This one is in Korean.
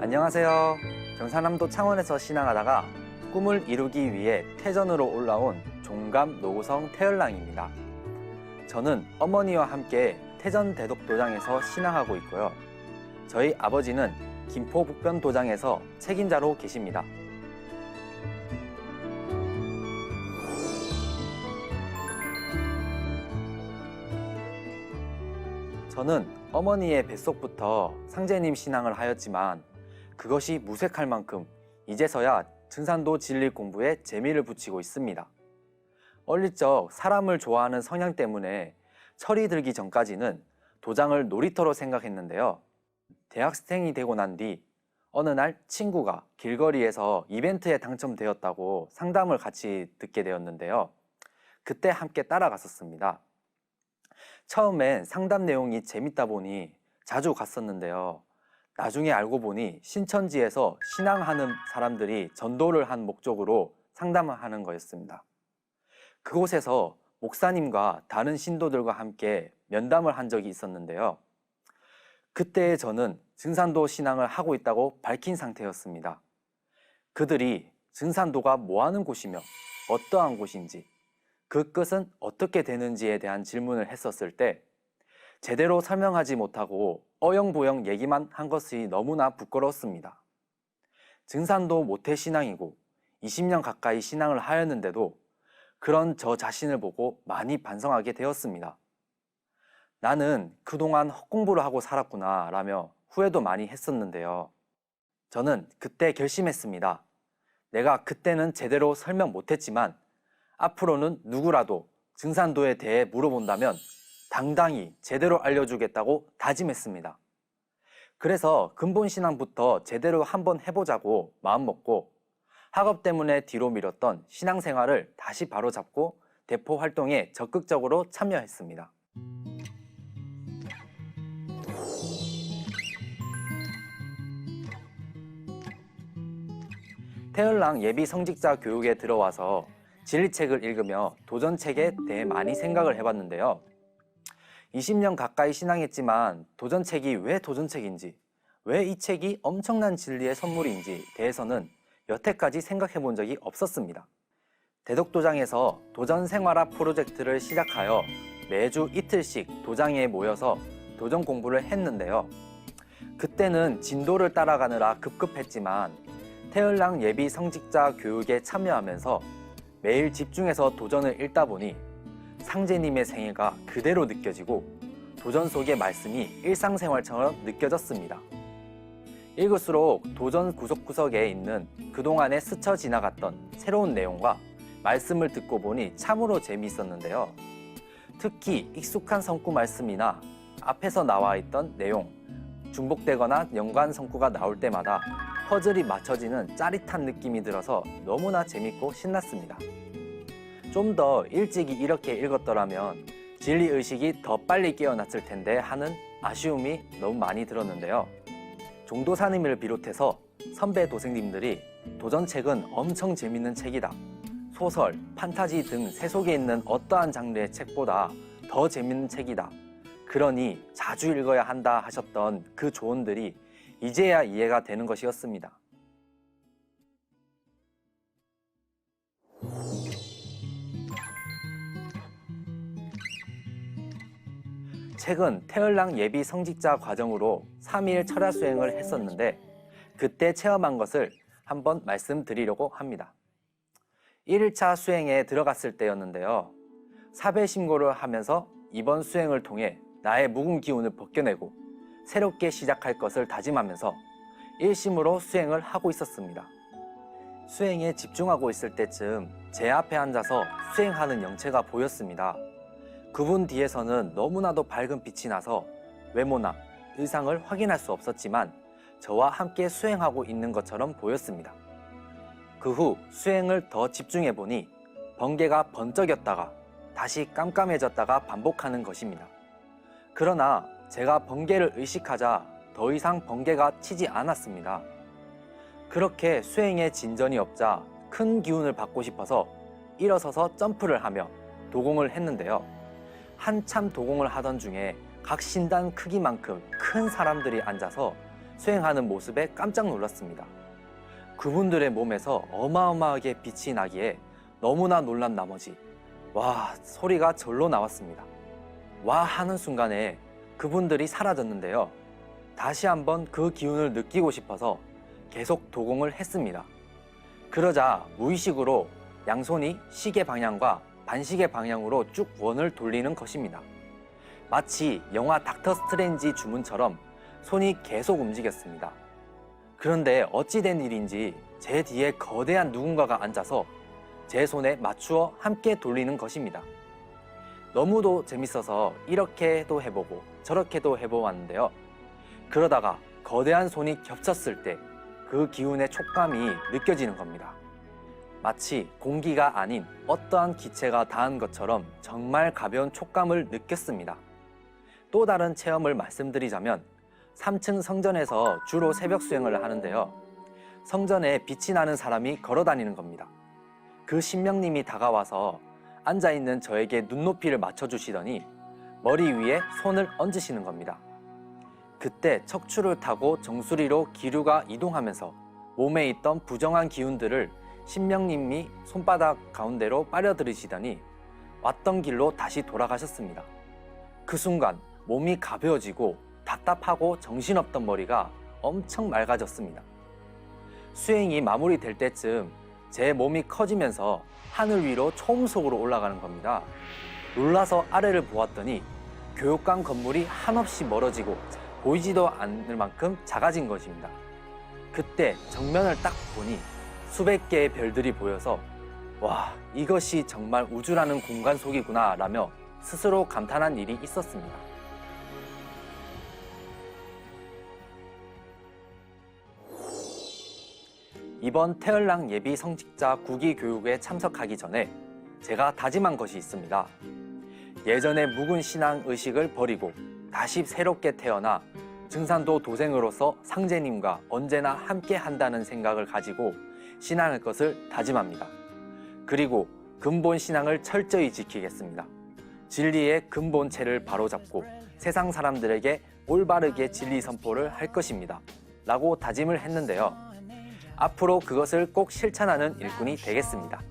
안녕하세요. 경상남도 창원에서 신앙하다가 꿈을 이루기 위해 태전으로 올라온 종감 노우성 태열랑입니다. 저는 어머니와 함께 태전 대덕도장에서 신앙하고 있고요. 저희 아버지는 김포 북변도장에서 책임자로 계십니다. 저는 어머니의 뱃속부터 상제님 신앙을 하였지만 그것이 무색할 만큼 이제서야 증산도 진리 공부에 재미를 붙이고 있습니다. 어릴 적 사람을 좋아하는 성향 때문에 철이 들기 전까지는 도장을 놀이터로 생각했는데요. 대학생이 되고 난 뒤 어느 날 친구가 길거리에서 이벤트에 당첨되었다고 상담을 같이 듣게 되었는데요. 그때 함께 따라갔었습니다. 처음엔 상담 내용이 재밌다 보니 자주 갔었는데요. 나중에 알고 보니 신천지에서 신앙하는 사람들이 전도를 한 목적으로 상담을 하는 거였습니다. 그곳에서 목사님과 다른 신도들과 함께 면담을 한 적이 있었는데요. 그때 저는 증산도 신앙을 하고 있다고 밝힌 상태였습니다. 그들이 증산도가 뭐 하는 곳이며 어떠한 곳인지 그 끝은 어떻게 되는지에 대한 질문을 했었을 때 제대로 설명하지 못하고 어영부영 얘기만 한 것이 너무나 부끄러웠습니다. 증산도 모태신앙이고 20년 가까이 신앙을 하였는데도 그런 저 자신을 보고 많이 반성하게 되었습니다. 나는 그동안 헛공부를 하고 살았구나 라며 후회도 많이 했었는데요. 저는 그때 결심했습니다. 내가 그때는 제대로 설명 못했지만 앞으로는 누구라도 증산도에 대해 물어본다면 당당히 제대로 알려주겠다고 다짐했습니다. 그래서 근본신앙부터 제대로 한번 해보자고 마음먹고 학업 때문에 뒤로 미뤘던 신앙생활을 다시 바로잡고 대포 활동에 적극적으로 참여했습니다. 태열랑 예비 성직자 교육에 들어와서 진리책을 읽으며 도전책에 대해 많이 생각을 해봤는데요. 20년 가까이 신앙했지만 도전책이 왜 도전책인지, 왜 이 책이 엄청난 진리의 선물인지 대해서는 여태까지 생각해 본 적이 없었습니다. 대덕도장에서 도전생활화 프로젝트를 시작하여 매주 이틀씩 도장에 모여서 도전 공부를 했는데요. 그때는 진도를 따라가느라 급급했지만 태열랑 예비 성직자 교육에 참여하면서 매일 집중해서 도전을 읽다 보니 상제님의 생애가 그대로 느껴지고 도전 속의 말씀이 일상생활처럼 느껴졌습니다. 읽을수록 도전 구석구석에 있는 그동안에 스쳐 지나갔던 새로운 내용과 말씀을 듣고 보니 참으로 재미있었는데요. 특히 익숙한 성구 말씀이나 앞에서 나와 있던 내용, 중복되거나 연관 성구가 나올 때마다 퍼즐이 맞춰지는 짜릿한 느낌이 들어서 너무나 재밌고 신났습니다. 좀 더 일찍이 이렇게 읽었더라면 진리의식이 더 빨리 깨어났을 텐데 하는 아쉬움이 너무 많이 들었는데요. 종도사님을 비롯해서 선배 도생님들이 도전책은 엄청 재밌는 책이다. 소설, 판타지 등 세속에 있는 어떠한 장르의 책보다 더 재밌는 책이다. 그러니 자주 읽어야 한다 하셨던 그 조언들이 이제야 이해가 되는 것이었습니다. 최근 태열랑 예비 성직자 과정으로 3일 철야 수행을 했었는데 그때 체험한 것을 한번 말씀드리려고 합니다. 1일차 수행에 들어갔을 때였는데요. 사배심고를 하면서 이번 수행을 통해 나의 묵은 기운을 벗겨내고 새롭게 시작할 것을 다짐하면서 일심으로 수행을 하고 있었습니다. 수행에 집중하고 있을 때쯤 제 앞에 앉아서 수행하는 영체가 보였습니다. 그분 뒤에서는 너무나도 밝은 빛이 나서 외모나 의상을 확인할 수 없었지만 저와 함께 수행하고 있는 것처럼 보였습니다. 그 후 수행을 더 집중해 보니 번개가 번쩍였다가 다시 깜깜해졌다가 반복하는 것입니다. 그러나 제가 번개를 의식하자 더 이상 번개가 치지 않았습니다. 그렇게 수행에 진전이 없자 큰 기운을 받고 싶어서 일어서서 점프를 하며 도공을 했는데요. 한참 도공을 하던 중에 각 신단 크기만큼 큰 사람들이 앉아서 수행하는 모습에 깜짝 놀랐습니다. 그분들의 몸에서 어마어마하게 빛이 나기에 너무나 놀란 나머지 와 소리가 절로 나왔습니다. 와 하는 순간에 그분들이 사라졌는데요. 다시 한번 그 기운을 느끼고 싶어서 계속 도공을 했습니다. 그러자 무의식으로 양손이 시계 방향과 반시계 방향으로 쭉 원을 돌리는 것입니다. 마치 영화 닥터 스트레인지 주문처럼 손이 계속 움직였습니다. 그런데 어찌된 일인지 제 뒤에 거대한 누군가가 앉아서 제 손에 맞추어 함께 돌리는 것입니다. 너무도 재밌어서 이렇게도 해보고 저렇게도 해보았는데요. 그러다가 거대한 손이 겹쳤을 때 그 기운의 촉감이 느껴지는 겁니다. 마치 공기가 아닌 어떠한 기체가 닿은 것처럼 정말 가벼운 촉감을 느꼈습니다. 또 다른 체험을 말씀드리자면 3층 성전에서 주로 새벽 수행을 하는데요. 성전에 빛이 나는 사람이 걸어 다니는 겁니다. 그 신명님이 다가와서 앉아있는 저에게 눈높이를 맞춰주시더니 머리 위에 손을 얹으시는 겁니다. 그때 척추를 타고 정수리로 기류가 이동하면서 몸에 있던 부정한 기운들을 신명님이 손바닥 가운데로 빨아들이시더니 왔던 길로 다시 돌아가셨습니다. 그 순간 몸이 가벼워지고 답답하고 정신없던 머리가 엄청 맑아졌습니다. 수행이 마무리될 때쯤 제 몸이 커지면서 하늘 위로 초음속으로 올라가는 겁니다. 놀라서 아래를 보았더니 교육관 건물이 한없이 멀어지고 보이지도 않을 만큼 작아진 것입니다. 그때 정면을 딱 보니 수백 개의 별들이 보여서 와, 이것이 정말 우주라는 공간 속이구나 라며 스스로 감탄한 일이 있었습니다. 이번 태열랑 예비 성직자 구기 교육에 참석하기 전에 제가 다짐한 것이 있습니다. 예전의 묵은 신앙 의식을 버리고 다시 새롭게 태어나 증산도 도생으로서 상제님과 언제나 함께 한다는 생각을 가지고 신앙할 것을 다짐합니다. 그리고 근본 신앙을 철저히 지키겠습니다. 진리의 근본체를 바로잡고 세상 사람들에게 올바르게 진리 선포를 할 것입니다. 라고 다짐을 했는데요. 앞으로 그것을 꼭 실천하는 일꾼이 되겠습니다.